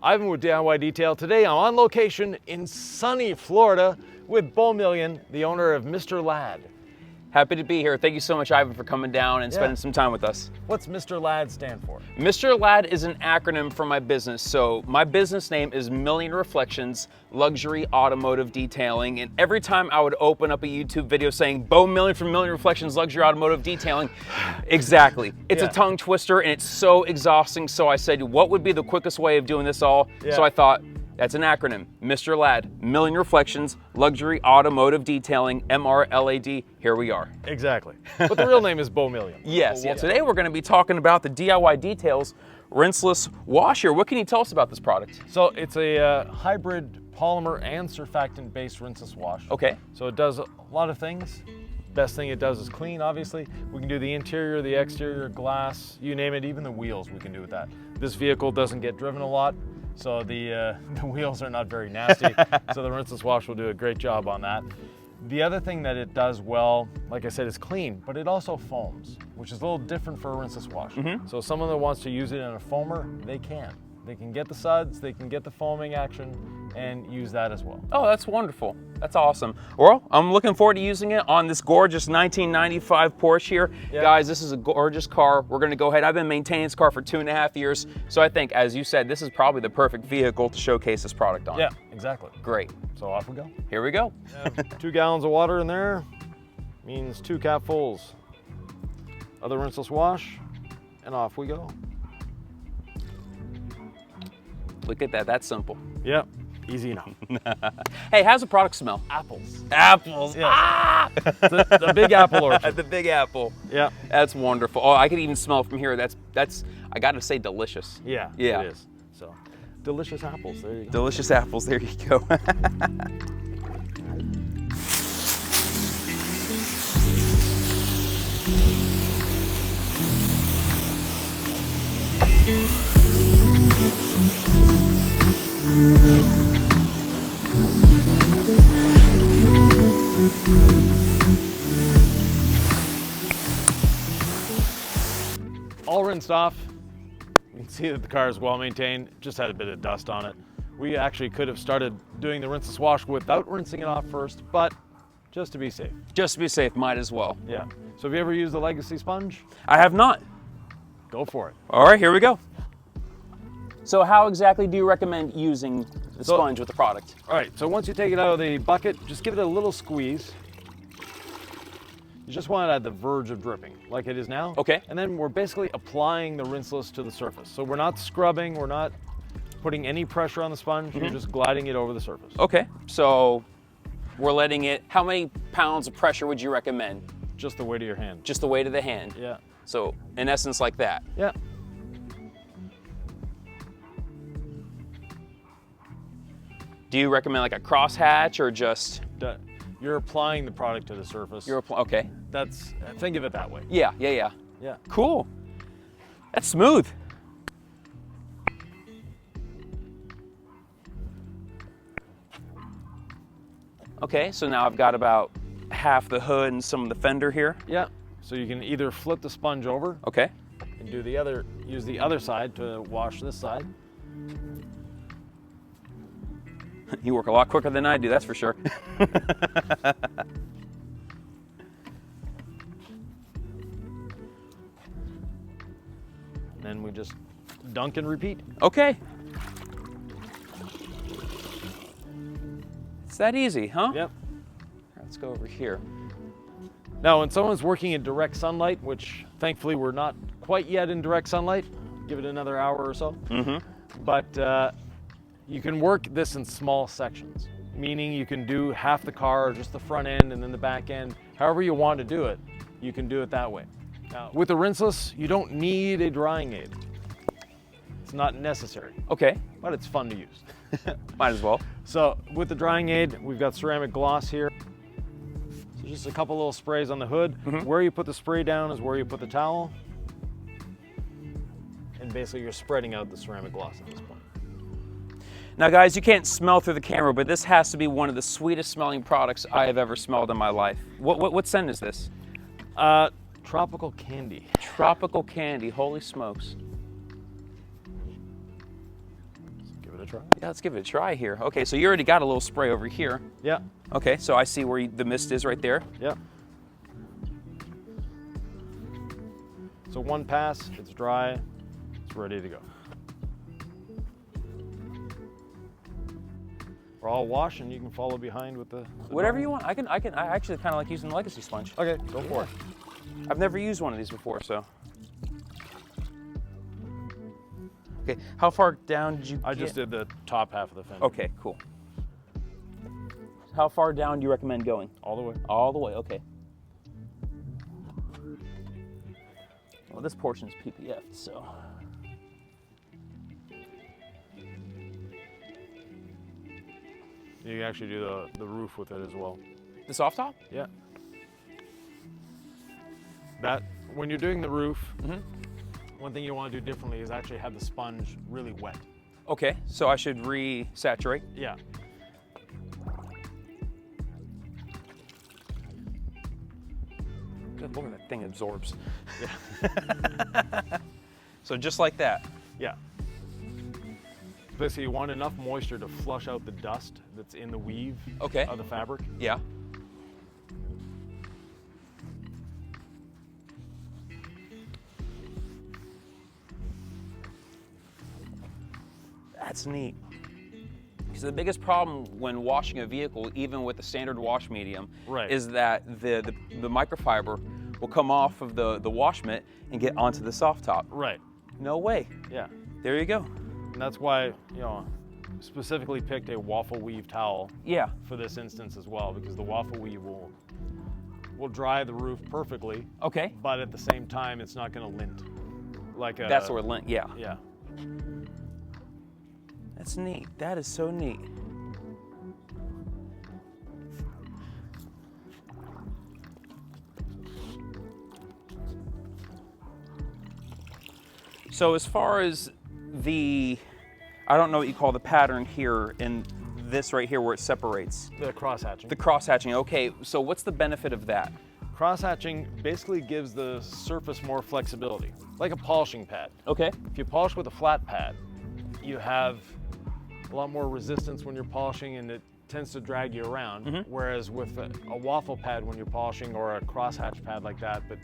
Ivan with DIY Detail. Today I'm on location in sunny Florida with Beau Million, the owner of Mr. Ladd. Happy to be here. Thank you so much, Ivan, for coming down and spending some time with us. What's Mr. Ladd stand for? Mr. Ladd is an acronym for my business. So my business name is Million Reflections Luxury Automotive Detailing. And every time I would open up a YouTube video saying Beau Million from Million Reflections Luxury Automotive Detailing, exactly. It's a tongue twister and it's so exhausting. So I said, what would be the quickest way of doing this all? So I thought, that's an acronym. Mr. Ladd, Million Reflections, Luxury Automotive Detailing, MRLAD. Here we are. Exactly. But the real name is Beau Million. Yes. Yeah. Today we're going to be talking about the DIY Details Rinseless Washer. What can you tell us about this product? So it's a hybrid polymer and surfactant-based rinseless wash. Okay. So it does a lot of things. Best thing it does is clean, obviously. We can do the interior, the exterior, glass, you name it, even the wheels we can do with that. This vehicle doesn't get driven a lot, so the wheels are not very nasty. So the rinseless wash will do a great job on that. The other thing that it does well, like I said, is clean, but it also foams, which is a little different for a rinseless wash. So someone that wants to use it in a foamer, they can. They can get the suds, they can get the foaming action, and use that as well. Oh, that's wonderful. That's awesome. Well, I'm looking forward to using it on this gorgeous 1995 Porsche here. Guys, this is a gorgeous car. We're gonna go ahead. I've been maintaining this car for 2.5 years. So I think, as you said, this is probably the perfect vehicle to showcase this product on. Yeah, exactly. Great. So off we go. Here we go. 2 gallons of water in there means 2 capfuls of the rinseless wash, and off we go. Look at that, that's simple. Yep, easy enough. Hey, how's the product smell? Apples. Apples. Yeah. Ah! the big apple orchard. The big apple. Yeah. That's wonderful. Oh, I could even smell it from here. That's I gotta say, delicious. Yeah, yeah. It is. So, delicious apples, there you go. Delicious apples, there you go. All rinsed off. You can see that the car is well maintained, just had a bit of dust on it. We actually could have started doing the rinseless wash without rinsing it off first, but just to be safe. Just to be safe, might as well. Yeah. So have you ever used the Legacy sponge? I have not. Go for it. All right, here we go. So how exactly do you recommend using the sponge with the product? All right, so once you take it out of the bucket, just give it a little squeeze. You just want it at the verge of dripping, like it is now. Okay. And then we're basically applying the rinseless to the surface. So we're not scrubbing, we're not putting any pressure on the sponge, you're just gliding it over the surface. Okay, so we're letting it, how many pounds of pressure would you recommend? Just the weight of your hand. Just the weight of the hand? Yeah. So in essence, like that? Yeah. Do you recommend like a crosshatch or just? You're applying the product to the surface. Okay. Think of it that way. Yeah. Yeah. Cool. That's smooth. Okay, so now I've got about half the hood and some of the fender here. Yeah. So you can either flip the sponge over. Okay. And use the other side to wash this side. You work a lot quicker than I do, that's for sure. Then we just dunk and repeat. Okay. It's that easy, huh? Yep. Let's go over here. Now, when someone's working in direct sunlight, which thankfully we're not quite yet in direct sunlight, give it another hour or so. But you can work this in small sections, meaning you can do half the car or just the front end and then the back end. However you want to do it, you can do it that way. Now, with the rinseless, you don't need a drying aid. It's not necessary. Okay. But it's fun to use. Might as well. So with the drying aid, we've got ceramic gloss here. So just a couple little sprays on the hood. Where you put the spray down is where you put the towel. And basically you're spreading out the ceramic gloss at this point. Now guys, you can't smell through the camera, but this has to be one of the sweetest smelling products I have ever smelled in my life. What scent is this? Tropical candy. Tropical candy, holy smokes. Let's give it a try. Yeah, let's give it a try here. Okay, so you already got a little spray over here. Yeah. Okay, so I see where the mist is right there. Yeah. So one pass, it's dry, it's ready to go. We're all washing, you can follow behind with the Whatever you want. I actually kind of like using the legacy sponge. Okay, go for it. I've never used one of these before, so. Okay, how far down did you I just did the top half of the fender. Okay, cool. How far down do you recommend going? All the way. All the way, okay. Well, this portion's PPF, so. You can actually do the roof with it as well. The soft top? Yeah. That, when you're doing the roof, one thing you want to do differently is actually have the sponge really wet. Okay, so I should re-saturate? Yeah. Good Lord, that thing absorbs. Yeah. So just like that? Yeah. Basically, you want enough moisture to flush out the dust that's in the weave of the fabric. Yeah. That's neat. Because the biggest problem when washing a vehicle, even with the standard wash medium, is that the microfiber will come off of the wash mitt and get onto the soft top. Right. No way. Yeah. There you go. And that's why, you know, specifically picked a waffle weave towel. Yeah. For this instance as well, because the waffle weave will dry the roof perfectly. Okay. But at the same time, it's not going to lint. Like a, that's where lint. Yeah. Yeah. That's neat. That is so neat. So as far as the, I don't know what you call the pattern here in this right here where it separates. The cross hatching. The cross hatching. Okay, so what's the benefit of that? Cross hatching basically gives the surface more flexibility, like a polishing pad. Okay. If you polish with a flat pad, you have a lot more resistance when you're polishing and it tends to drag you around. Whereas with a waffle pad when you're polishing, or a crosshatch pad like that, but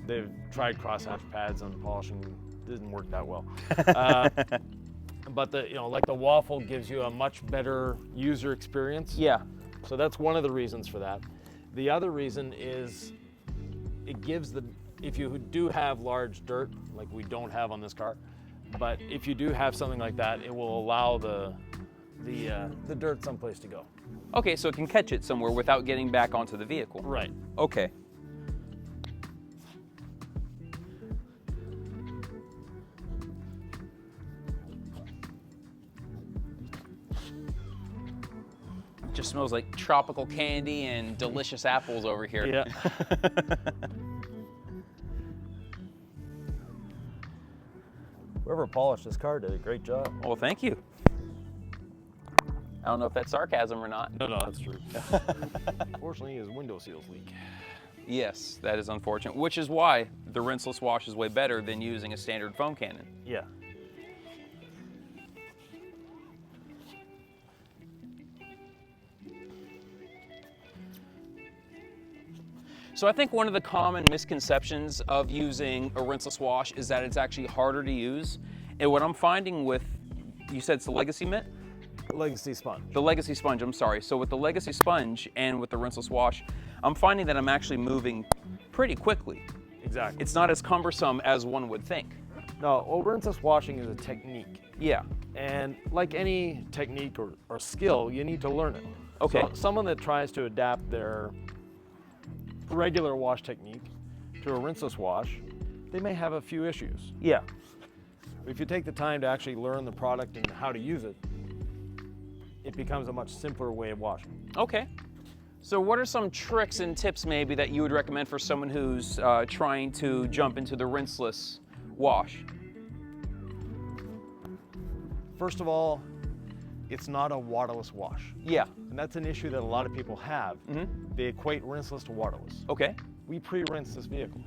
they've tried crosshatch pads on polishing, didn't work that well. But the, you know, like the waffle gives you a much better user experience. Yeah. So that's one of the reasons for that. The other reason is it gives the, if you do have large dirt, like we don't have on this car, but if you do have something like that, it will allow the dirt someplace to go. Okay, so it can catch it somewhere without getting back onto the vehicle. Right. Okay. It just smells like tropical candy and delicious apples over here. Yeah. Whoever polished this car did a great job. Well, thank you. I don't know if that's sarcasm or not. No, that's true. Fortunately, his window seals leak. Yes, that is unfortunate, which is why the rinseless wash is way better than using a standard foam cannon. Yeah. So I think one of the common misconceptions of using a rinseless wash is that it's actually harder to use. And what I'm finding with, you said it's the Legacy mitt? Legacy sponge. The Legacy sponge, I'm sorry. So with the Legacy sponge and with the rinseless wash, I'm finding that I'm actually moving pretty quickly. Exactly. It's not as cumbersome as one would think. No, well, rinseless washing is a technique. Yeah. And like any technique or skill, you need to learn it. Okay. So someone that tries to adapt their regular wash technique to a rinseless wash, they may have a few issues. Yeah. If you take the time to actually learn the product and how to use it, it becomes a much simpler way of washing. Okay. So what are some tricks and tips maybe that you would recommend for someone who's trying to jump into the rinseless wash? First of all, it's not a waterless wash. Yeah. And that's an issue that a lot of people have. They equate rinseless to waterless. Okay. We pre-rinse this vehicle.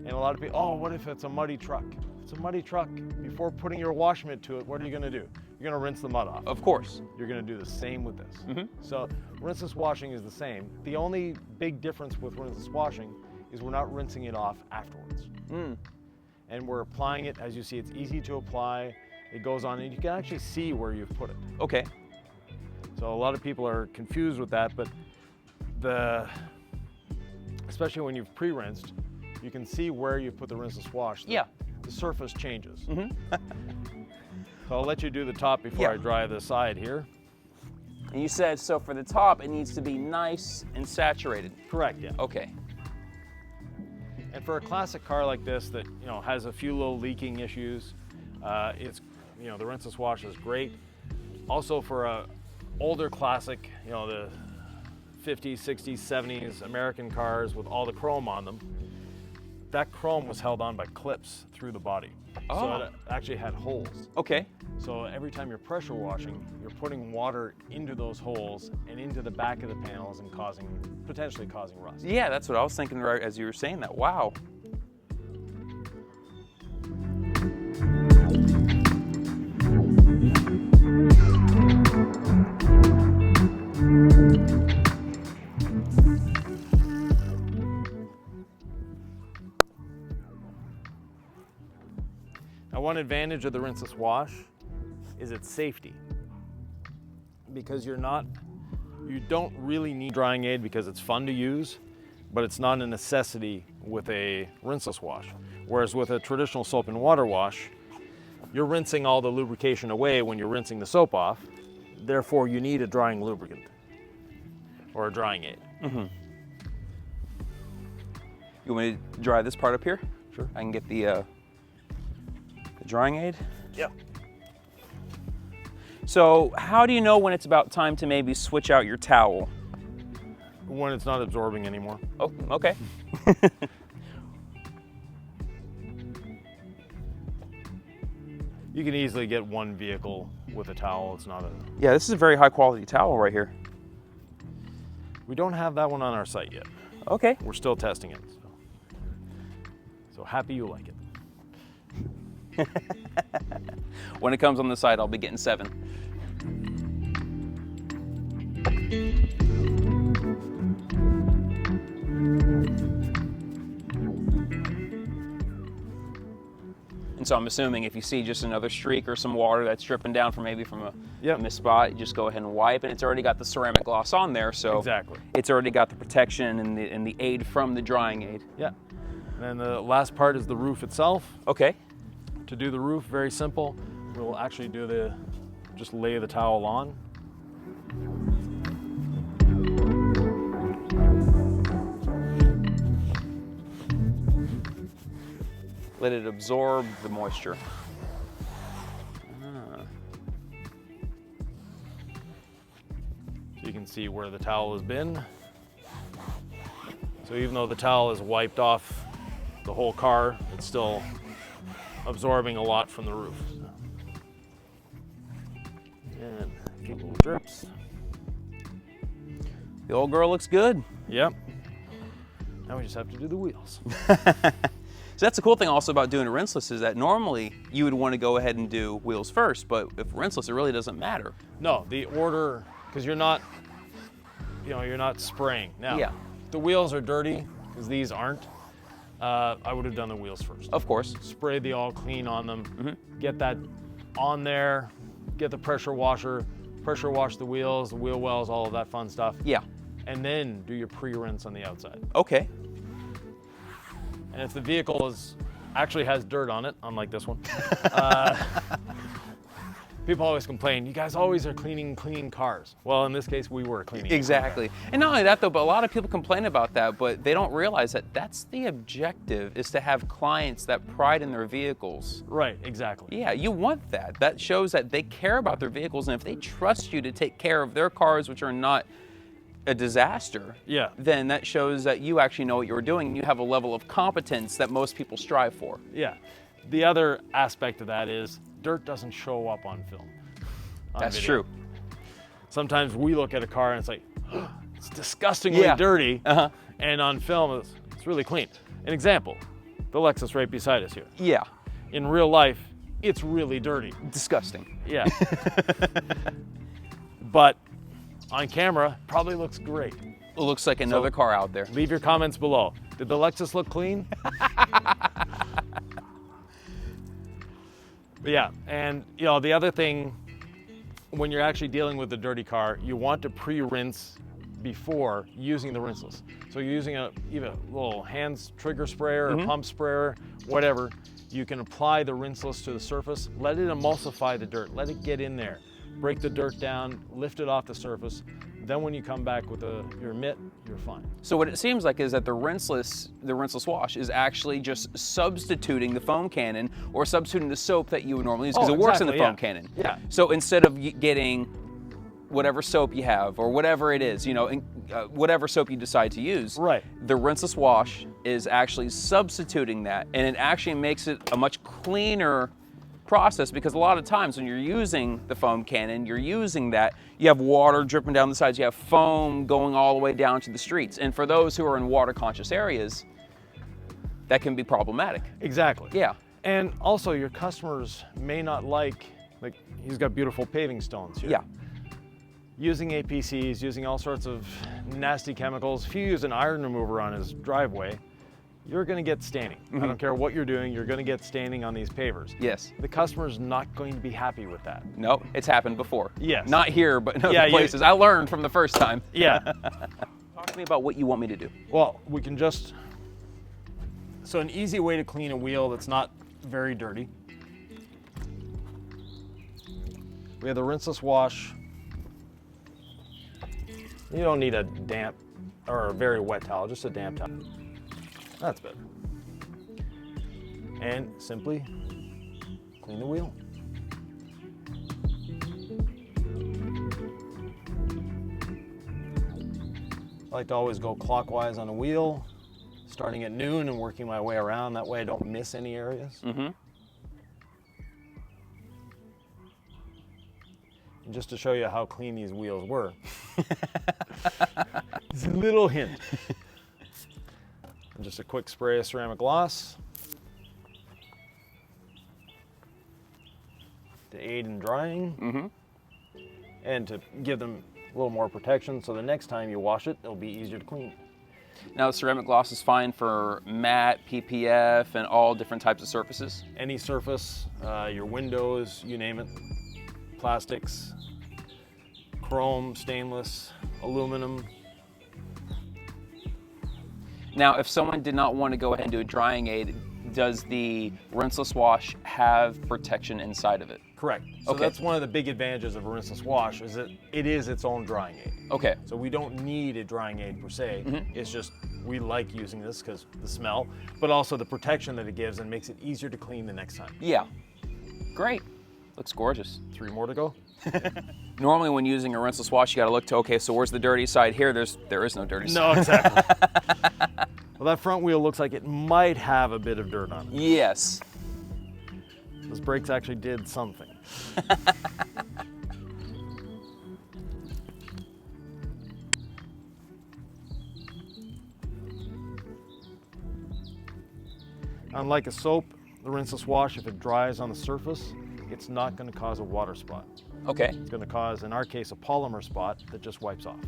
And a lot of people, oh, what if it's a muddy truck? If it's a muddy truck, before putting your wash mitt to it, what are you gonna do? You're gonna rinse the mud off. Of course. You're gonna do the same with this. So rinseless washing is the same. The only big difference with rinseless washing is we're not rinsing it off afterwards. And we're applying it, as you see, it's easy to apply. It goes on and you can actually see where you've put it. Okay. So a lot of people are confused with that, but especially when you've pre-rinsed, you can see where you've put the rinseless wash. Yeah. The surface changes. So I'll let you do the top before I dry the side here. And you said, so for the top, it needs to be nice and saturated. Correct, yeah. Okay. And for a classic car like this that has a few little leaking issues, it's the rinseless wash is great. Also for a older classic, the 50s, 60s, 70s American cars with all the chrome on them, that chrome was held on by clips through the body. So it actually had holes. Okay. So every time you're pressure washing, you're putting water into those holes and into the back of the panels and potentially causing rust. Yeah, that's what I was thinking right as you were saying that. Wow. Now, one advantage of the rinseless wash is its safety, because you don't really need drying aid because it's fun to use, but it's not a necessity with a rinseless wash. Whereas with a traditional soap and water wash, you're rinsing all the lubrication away when you're rinsing the soap off. Therefore, you need a drying lubricant or a drying aid. You want me to dry this part up here? Sure. I can get the drying aid? Yep. So how do you know when it's about time to maybe switch out your towel? When it's not absorbing anymore. Oh, okay. You can easily get one vehicle with a towel. It's not a... Yeah, this is a very high quality towel right here. We don't have that one on our site yet. Okay. We're still testing it. So happy you like it. When it comes on the site, I'll be getting 7. And so I'm assuming if you see just another streak or some water that's dripping down from a missed spot, you just go ahead and wipe, and it's already got the ceramic gloss on there, so exactly. It's already got the protection and the aid from the drying aid. Yeah. And then the last part is the roof itself. Okay. To do the roof, very simple. We'll actually just lay the towel on. Let it absorb the moisture. So you can see where the towel has been. So even though the towel is wiped off the whole car, it's still absorbing a lot from the roof. And a few little drips. The old girl looks good. Yep. Now we just have to do the wheels. So that's the cool thing also about doing a rinseless is that normally you would want to go ahead and do wheels first, but if rinseless, it really doesn't matter. No, the order, because you're not spraying. Now, yeah. The wheels are dirty, because these aren't. I would have done the wheels first. Of course. Spray the all clean on them, get that on there, get the pressure wash the wheels, the wheel wells, all of that fun stuff. Yeah. And then do your pre-rinse on the outside. Okay. And if the vehicle actually has dirt on it, unlike this one, people always complain, you guys always are cleaning cars. Well, in this case, we were cleaning. Exactly. And not only that though, but a lot of people complain about that, but they don't realize that that's the objective, is to have clients that pride in their vehicles. Right, exactly. Yeah, you want that. That shows that they care about their vehicles, and if they trust you to take care of their cars, which are not a disaster, yeah, then that shows that you actually know what you're doing and you have a level of competence that most people strive for. Yeah. The other aspect of that is dirt doesn't show up on film. That's true. Sometimes we look at a car and it's like, oh, it's disgustingly dirty, and on film it's really clean. An example, the Lexus right beside us here. Yeah. In real life, it's really dirty. Disgusting. Yeah. But on camera, probably looks great. It looks like another car out there. Leave your comments below. Did the Lexus look clean? But yeah, and you know, the other thing, when you're actually dealing with a dirty car, you want to pre-rinse before using the rinseless. So you're using even a little hands trigger sprayer or pump sprayer, whatever. You can apply the rinseless to the surface, let it emulsify the dirt, let it get in there, break the dirt down, lift it off the surface. Then when you come back with your mitt, you're fine. So what it seems like is that the rinseless wash is actually just substituting the foam cannon or substituting the soap that you would normally use because it works in the foam cannon. Yeah. So instead of getting whatever soap you have or whatever it is, you know, whatever soap you decide to use, Right. the rinseless wash is actually substituting that, and it actually makes it a much cleaner process, because a lot of times when you're using the foam cannon, you're using that, you have water dripping down the sides, you have foam going all the way down to the streets. And for those who are in water conscious areas, that can be problematic. Exactly. Yeah. And also your customers may not like he's got beautiful paving stones here. Yeah. Using APCs, using all sorts of nasty chemicals. If you use an iron remover on his driveway, you're gonna get staining. I don't care what you're doing, you're gonna get staining on these pavers. Yes. The customer's not going to be happy with that. No, it's happened before. Yes. Not here, but in other places. I learned from the first time. Yeah. Talk to me about what you want me to do. Well, we can so an easy way to clean a wheel that's not very dirty. We have the rinseless wash. You don't need a damp or a very wet towel, just a damp towel. That's better. And simply clean the wheel. I like to always go clockwise on a wheel, starting at noon and working my way around. That way I don't miss any areas. And just to show you how clean these wheels were, it's a little hint. And just a quick spray of ceramic gloss to aid in drying and to give them a little more protection, so the next time you wash it, it'll be easier to clean. Now, ceramic gloss is fine for matte, PPF, and all different types of surfaces? Any surface, your windows, you name it, plastics, chrome, stainless, aluminum. Now, if someone did not want to go ahead and do a drying aid, does the rinseless wash have protection inside of it? Correct. So that's one of the big advantages of a rinseless wash, is that it is its own drying aid. Okay. So we don't need a drying aid per se. It's just we like using this because the smell, but also the protection that it gives and makes it easier to clean the next time. Yeah. Great. Looks gorgeous. 3 more to go. Normally when using a rinseless wash, you got to look to, okay, so where's the dirty side here? There is no dirty side. No, exactly. Well, that front wheel looks like it might have a bit of dirt on it. Yes. Those brakes actually did something. Unlike a soap, the rinseless wash, if it dries on the surface, it's not going to cause a water spot. Okay. It's going to cause, in our case, a polymer spot that just wipes off.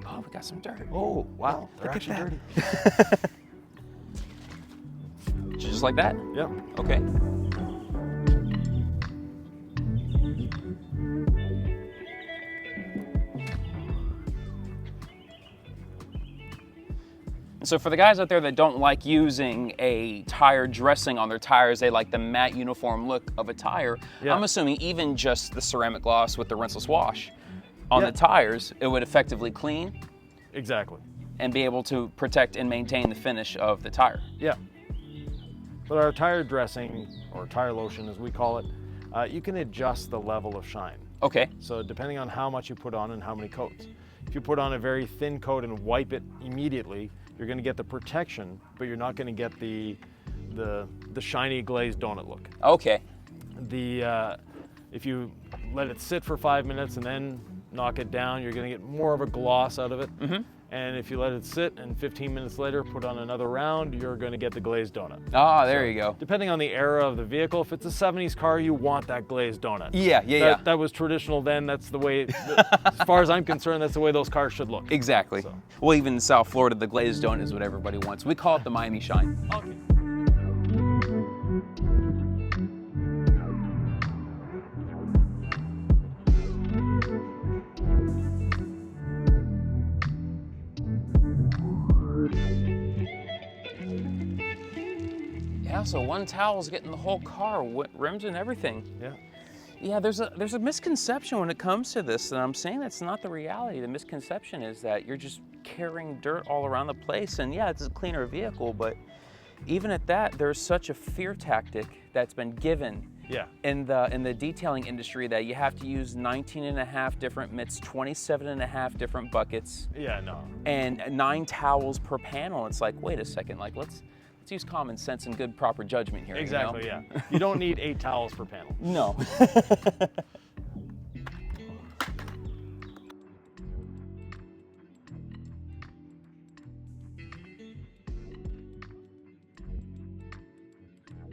Oh, we got some dirt. Oh, wow. They're Look actually at dirty. Just like that? Yep. Okay. So for the guys out there that don't like using a tire dressing on their tires, they like the matte uniform look of a tire, I'm assuming even just the ceramic gloss with the rinseless wash on the tires, it would effectively clean. Exactly. And be able to protect and maintain the finish of the tire. Yeah. But our tire dressing, or tire lotion as we call it, you can adjust the level of shine. Okay. So depending on how much you put on and how many coats. If you put on a very thin coat and wipe it immediately, you're going to get the protection, but you're not going to get the shiny glazed donut look. Okay. If you let it sit for 5 minutes and then knock it down, you're going to get more of a gloss out of it. And if you let it sit and 15 minutes later put on another round, you're going to get the glazed donut. Ah, there you go. Depending on the era of the vehicle, if it's a 70s car, you want that glazed donut. Yeah. That was traditional then. That's the way, as far as I'm concerned, that's the way those cars should look. Exactly. So. Well, even in South Florida, the glazed donut is what everybody wants. We call it the Miami Shine. Okay. Yeah, so one towel's getting the whole car, rims and everything. Yeah. Yeah, there's a misconception when it comes to this, and I'm saying that's not the reality. The misconception is that you're just carrying dirt all around the place, and yeah, it's a cleaner vehicle, but even at that, there's such a fear tactic that's been given in the detailing industry that you have to use 19.5 different mitts, 27.5 different buckets. Yeah, no. And 9 towels per panel. It's like, wait a second, like let's use common sense and good proper judgment here. Exactly, you know? yeah. You don't need 8 towels per panel. No.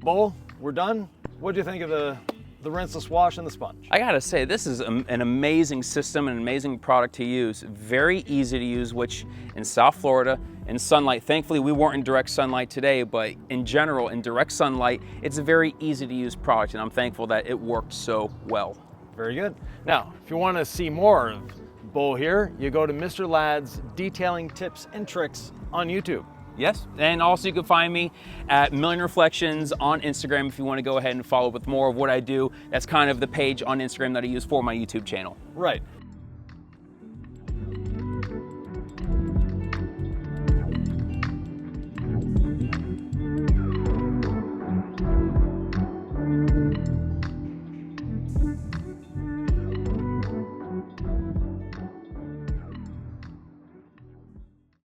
Beau, we're done. What do you think of the rinseless wash and the sponge? I gotta say, this is an amazing system, an amazing product to use. Very easy to use, which in South Florida, in sunlight, thankfully we weren't in direct sunlight today, but in general, in direct sunlight, it's a very easy to use product, and I'm thankful that it worked so well. Very good. Now, if you want to see more of Beau here, you go to Mr. Ladd's Detailing Tips and Tricks on YouTube. Yes, and also you can find me at Million Reflections on Instagram if you want to go ahead and follow with more of what I do. That's kind of the page on Instagram that I use for my YouTube channel. Right.